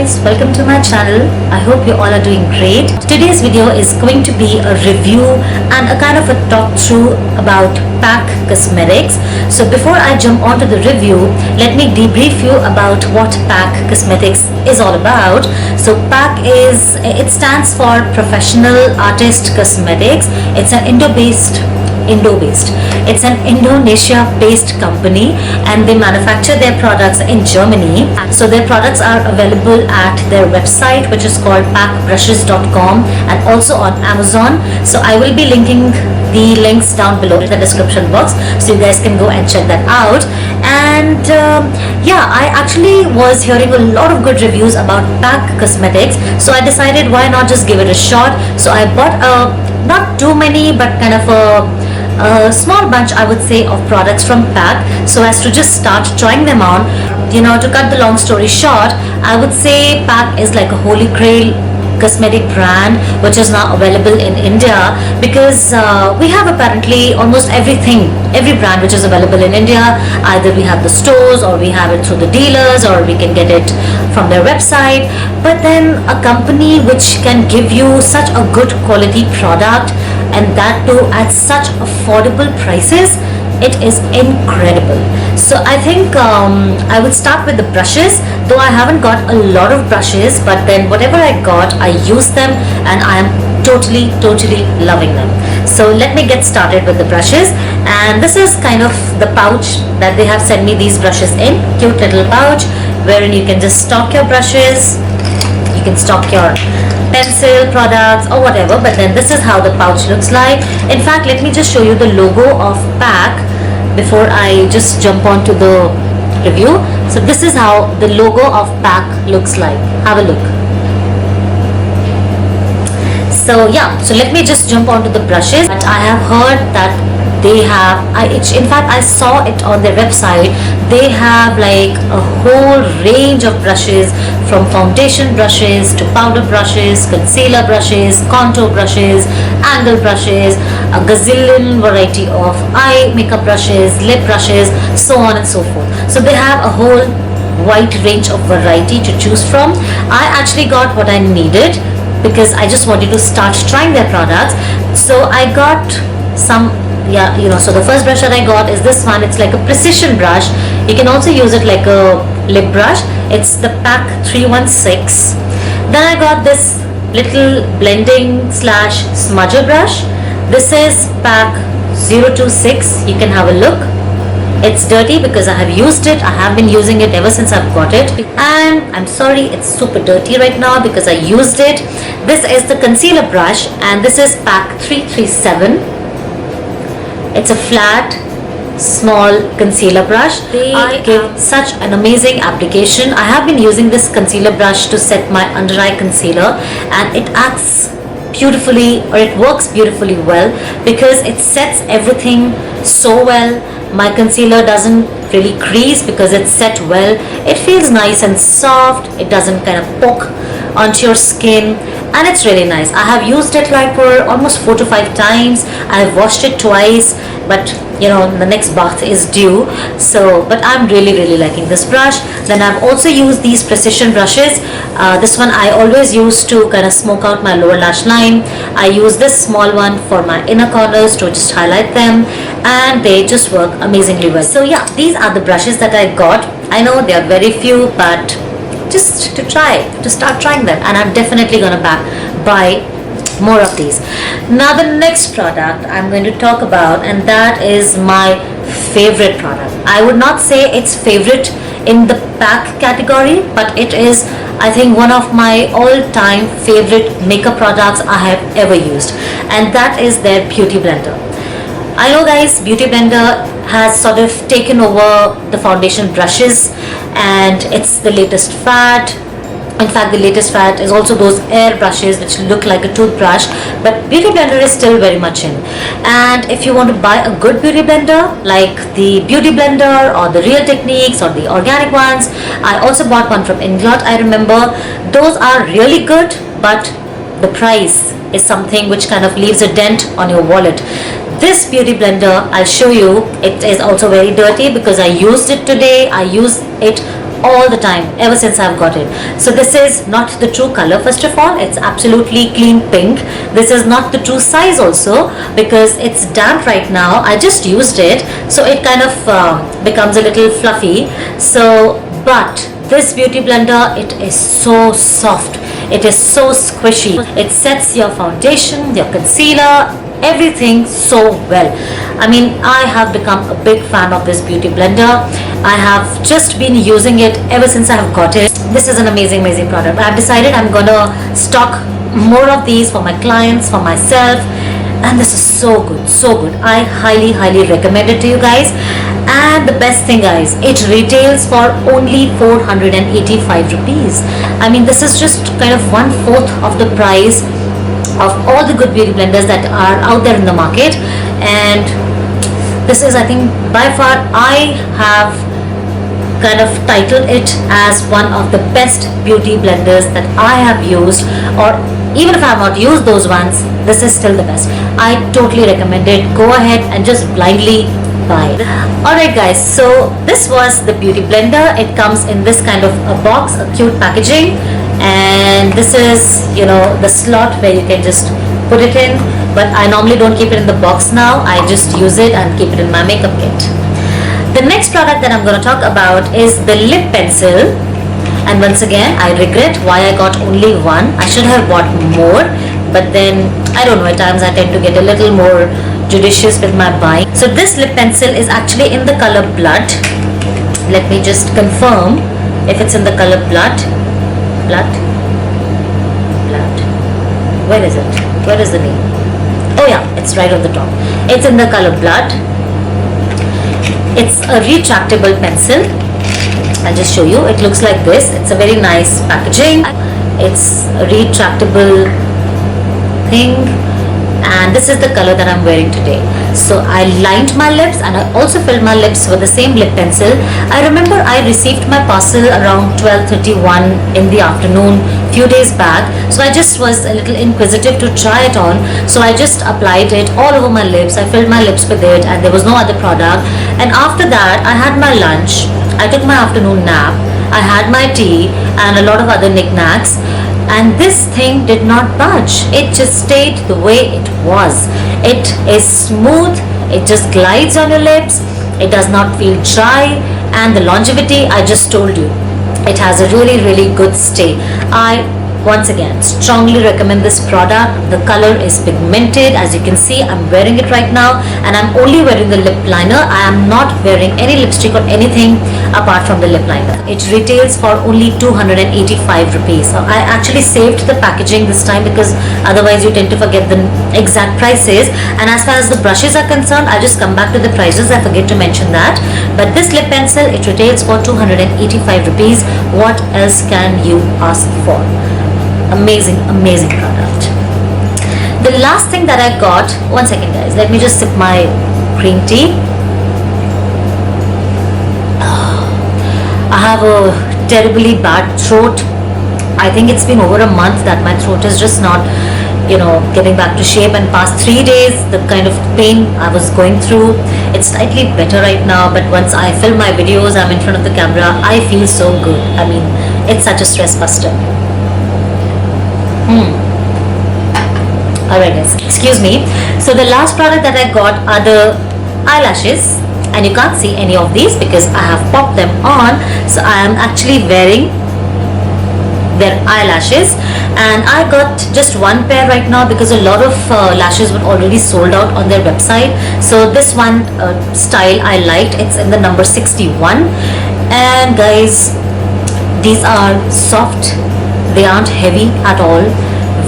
guys, welcome to my channel. I hope you all are doing great. Today's video is going to be a review and a kind of a talk through about PAC Cosmetics. So before I jump onto the review, let me debrief you about what PAC Cosmetics is all about. So PAC it stands for Professional Artist Cosmetics. It's an Indo-based. It's an Indonesia-based company and they manufacture their products in Germany. So their products are available at their website, which is called pacbrushes.com, and also on Amazon. So I will be linking the links down below in the description box so you guys can go and check that out. And yeah, I actually was hearing a lot of good reviews about PAC Cosmetics, so I decided why not just give it a shot. So I bought not too many, but kind of a small bunch, I would say, of products from PAC, so as to just start trying them on. To cut the long story short, I would say PAC is like a holy grail cosmetic brand which is now available in India, because we have apparently almost every brand which is available in India. Either we have the stores, or we have it through the dealers, or we can get it from their website. But then a company which can give you such a good quality product, and that too at such affordable prices, it is incredible. So I think I would start with the brushes, though I haven't got a lot of brushes, but then whatever I got, I use them and I am totally loving them. So let me get started with the brushes. And this is kind of the pouch that they have sent me these brushes in. Cute little pouch wherein you can just stock your brushes, you can stock your pencil products or whatever. But then this is how the pouch looks like. In fact, let me just show you the logo of PAC before I just jump on to the review. So this is how the logo of PAC looks like. Have a look. So yeah, so let me just jump onto the brushes. But I have heard that they have, in fact I saw it on their website, they have like a whole range of brushes, from foundation brushes to powder brushes, concealer brushes, contour brushes, angle brushes, a gazillion variety of eye makeup brushes, lip brushes, so on and so forth. So they have a whole wide range of variety to choose from. I actually got what I needed because I just wanted to start trying their products. So I got some, so the first brush that I got is this one. It's like a precision brush. You can also use it like a lip brush. It's the PAC 316. Then I got this little blending slash smudger brush. This is PAC 026. You can have a look. It's dirty because I have used it. I have been using it ever since I've got it, and I'm sorry, it's super dirty right now because I used it. This is the concealer brush, and this is PAC 337. It's a flat, small concealer brush. They give such an amazing application. I have been using this concealer brush to set my under eye concealer, and it acts beautifully, or it works beautifully well, because it sets everything so well. My concealer doesn't really crease because it's set well. It feels nice and soft. It doesn't kind of poke onto your skin, and it's really nice. I have used it like for almost 4 to 5 times. I have washed it twice, but the next bath is due. So but I'm really liking this brush. Then I've also used these precision brushes. This one I always use to kind of smoke out my lower lash line. I use this small one for my inner corners to just highlight them, and they just work amazingly well. So yeah, these are the brushes that I got. I know they are very few, but just to start trying them, and I'm definitely gonna buy more of these. Now the next product I'm going to talk about, and that is my favorite product. I would not say it's favorite in the PAC category, but it is, I think, one of my all-time favorite makeup products I have ever used, and that is their Beauty Blender. I know, guys, Beauty Blender has sort of taken over the foundation brushes, and it's the latest fad. In fact, the latest fad is also those air brushes which look like a toothbrush, but Beauty Blender is still very much in. And if you want to buy a good Beauty Blender, like the Beauty Blender or the Real Techniques or the organic ones, I also bought one from Inglot, I remember. Those are really good, but the price is something which kind of leaves a dent on your wallet. This Beauty Blender, I'll show you, it is also very dirty because I used it today. I use it all the time ever since I've got it. So this is not the true color. First of all, it's absolutely clean pink. This is not the true size also, because it's damp right now. I just used it, so it kind of becomes a little fluffy. So but this beauty blender, it is so soft, it is so squishy, it sets your foundation, your concealer, everything so well. I mean, I have become a big fan of this beauty blender. I have just been using it ever since I have got it. This is an amazing product. I've decided I'm gonna stock more of these for my clients, for myself, and this is so good. I highly recommend it to you guys. And the best thing, guys, it retails for only 485 rupees. I mean, this is just kind of 1/4 of the price of all the good beauty blenders that are out there in the market. And this is, I think, by far, I have kind of titled it as one of the best beauty blenders that I have used, or even if I have not used those ones, this is still the best. I totally recommend it. Go ahead and just blindly buy. Alright guys, so this was the beauty blender. It comes in this kind of a box, a cute packaging, and this is, you know, the slot where you can just put it in. But I normally don't keep it in the box now. I just use it and keep it in my makeup kit. The next product that I'm going to talk about is the lip pencil. And once again, I regret why I got only one. I should have bought more, but then I don't know, at times I tend to get a little more judicious with my buying. So this lip pencil is actually in the color Blood. Let me just confirm if it's in the color Blood. Where is it? Where is the name? Oh yeah, it's right on the top. It's in the color Blood. It's a retractable pencil. I'll just show you. It looks like this. It's a very nice packaging. It's a retractable thing, and this is the color that I'm wearing today. So I lined my lips and I also filled my lips with the same lip pencil. I remember I received my parcel around 12:31 in the afternoon few days back, so I just was a little inquisitive to try it on. So I just applied it all over my lips. I filled my lips with it, and there was no other product. And after that, I had my lunch, I took my afternoon nap, I had my tea and a lot of other knickknacks, and this thing did not budge. It just stayed the way it was. It is smooth, it just glides on your lips, it does not feel dry, and the longevity, I just told you, it has a really good stay. I once again strongly recommend this product. The color is pigmented, as you can see. I'm wearing it right now, and I'm only wearing the lip liner. I am not wearing any lipstick or anything apart from the lip liner. It retails for only 285 rupees. So I actually saved the packaging this time, because otherwise you tend to forget the exact prices. And as far as the brushes are concerned, I'll just come back to the prices. I forget to mention that. But this lip pencil, it retails for 285 rupees. What else can you ask for? Amazing product. The last thing that I got, one second guys, let me just sip my green tea. I have a terribly bad throat. I think it's been over a month that my throat is just not, you know, getting back to shape. And past 3 days, the kind of pain I was going through, it's slightly better right now. But once I film my videos, I'm in front of the camera, I feel so good. I mean, it's such a stress buster. Alright guys, excuse me. So the last product that I got are the eyelashes, and you can't see any of these because I have popped them on. So I am actually wearing their eyelashes, and I got just one pair right now because a lot of lashes were already sold out on their website. So this one style I liked. It's in the number 61, and guys, these are soft. They aren't heavy at all,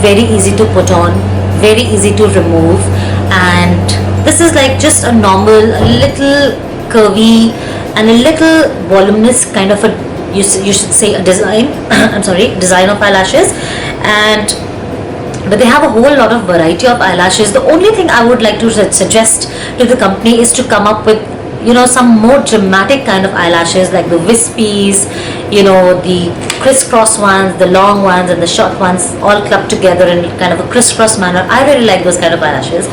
very easy to put on, very easy to remove. And this is like just a normal, a little curvy and a little voluminous kind of a, you should say a design I'm sorry, design of eyelashes. And but they have a whole lot of variety of eyelashes. The only thing I would like to suggest to the company is to come up with, you know, some more dramatic kind of eyelashes, like the wispies, you know, the crisscross ones, the long ones and the short ones, all clubbed together in kind of a crisscross manner. I really like those kind of eyelashes.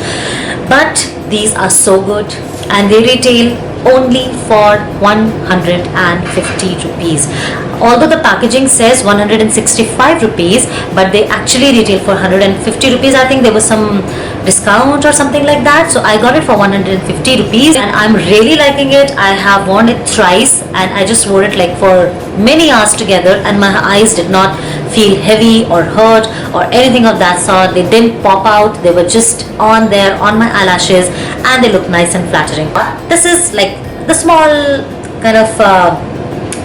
But these are so good, and they retail only for 150 rupees. Although the packaging says 165 rupees, but they actually retail for 150 rupees. I think there was some discount or something like that, so I got it for 150 rupees, and I'm really liking it. I have worn it thrice, and I just wore it like for many hours together, and my eyes did not feel heavy or hurt or anything of that sort. They didn't pop out, they were just on there on my eyelashes, and they look nice and flattering. This is like the small kind of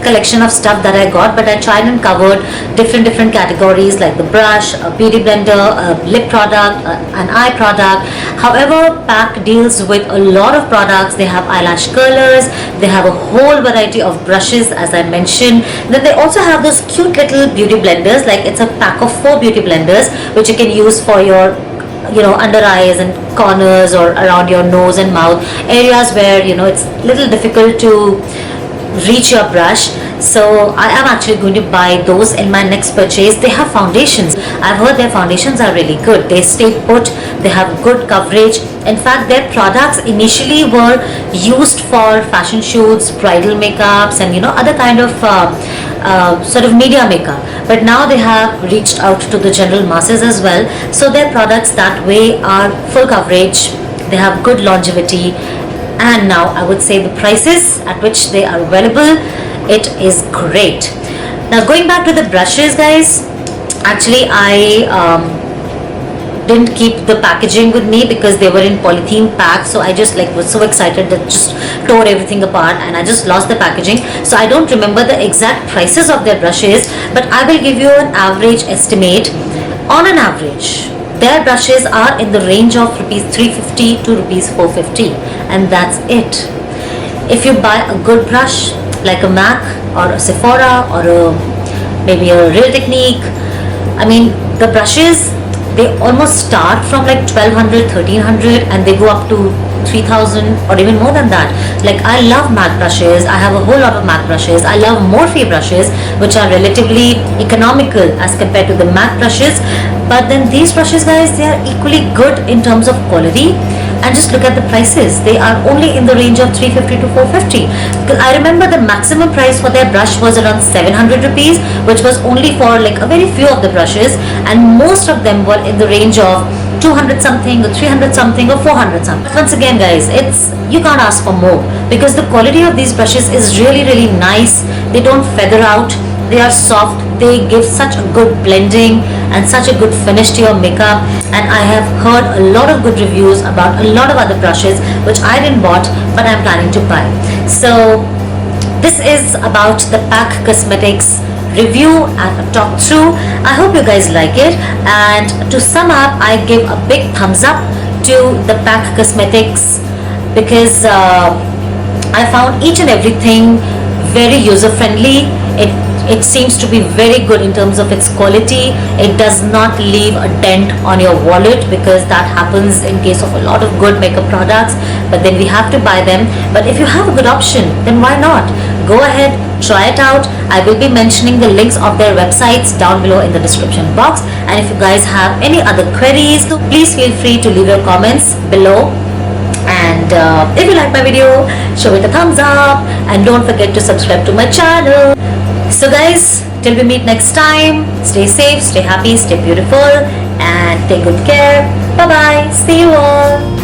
collection of stuff that I got, but I tried and covered different categories like the brush, a beauty blender, a lip product, an eye product. However, PAC deals with a lot of products. They have eyelash curlers, they have a whole variety of brushes, as I mentioned. Then they also have those cute little beauty blenders, like it's a pack of 4 beauty blenders which you can use for your under eyes and corners or around your nose and mouth, areas where it's little difficult to reach your brush. So I am actually going to buy those in my next purchase. They have foundations. I've heard their foundations are really good. They stay put, they have good coverage. In fact, their products initially were used for fashion shoots, bridal makeups, and other kind of sort of media makeup, but now they have reached out to the general masses as well. So their products that way are full coverage, they have good longevity, and now I would say the prices at which they are available, it is great. Now going back to the brushes, guys, actually I didn't keep the packaging with me because they were in polythene packs, so I just was so excited that just tore everything apart and I just lost the packaging. So I don't remember the exact prices of their brushes, but I will give you an average estimate. On an average, their brushes are in the range of rupees 350 to rupees 450, and that's it. If you buy a good brush like a MAC or a Sephora or maybe a Real Technique, I mean, the brushes, they almost start from like 1200, 1300, and they go up to 3000 or even more than that. Like, I love MAC brushes. I have a whole lot of MAC brushes. I love Morphe brushes, which are relatively economical as compared to the MAC brushes. But then these brushes, guys, they are equally good in terms of quality. And just look at the prices. They are only in the range of 350 to 450. Because I remember the maximum price for their brush was around 700 rupees, which was only for like a very few of the brushes, and most of them were in the range of 200 something or 300 something or 400 something. But once again, guys, you can't ask for more because the quality of these brushes is really nice. They don't feather out. They are soft, they give such a good blending and such a good finish to your makeup, and I have heard a lot of good reviews about a lot of other brushes which I didn't bought but I'm planning to buy. So this is about the PAC Cosmetics review and a talk through. I hope you guys like it, and to sum up, I give a big thumbs up to the PAC Cosmetics because I found each and everything very user friendly. It seems to be very good in terms of its quality. It does not leave a dent on your wallet, because that happens in case of a lot of good makeup products, but then we have to buy them. But if you have a good option, then why not? Go ahead, try it out. I will be mentioning the links of their websites down below in the description box, and if you guys have any other queries, so please feel free to leave your comments below. And if you like my video, show it a thumbs up, and don't forget to subscribe to my channel. So guys, till we meet next time, stay safe, stay happy, stay beautiful, and take good care. Bye bye. See you all.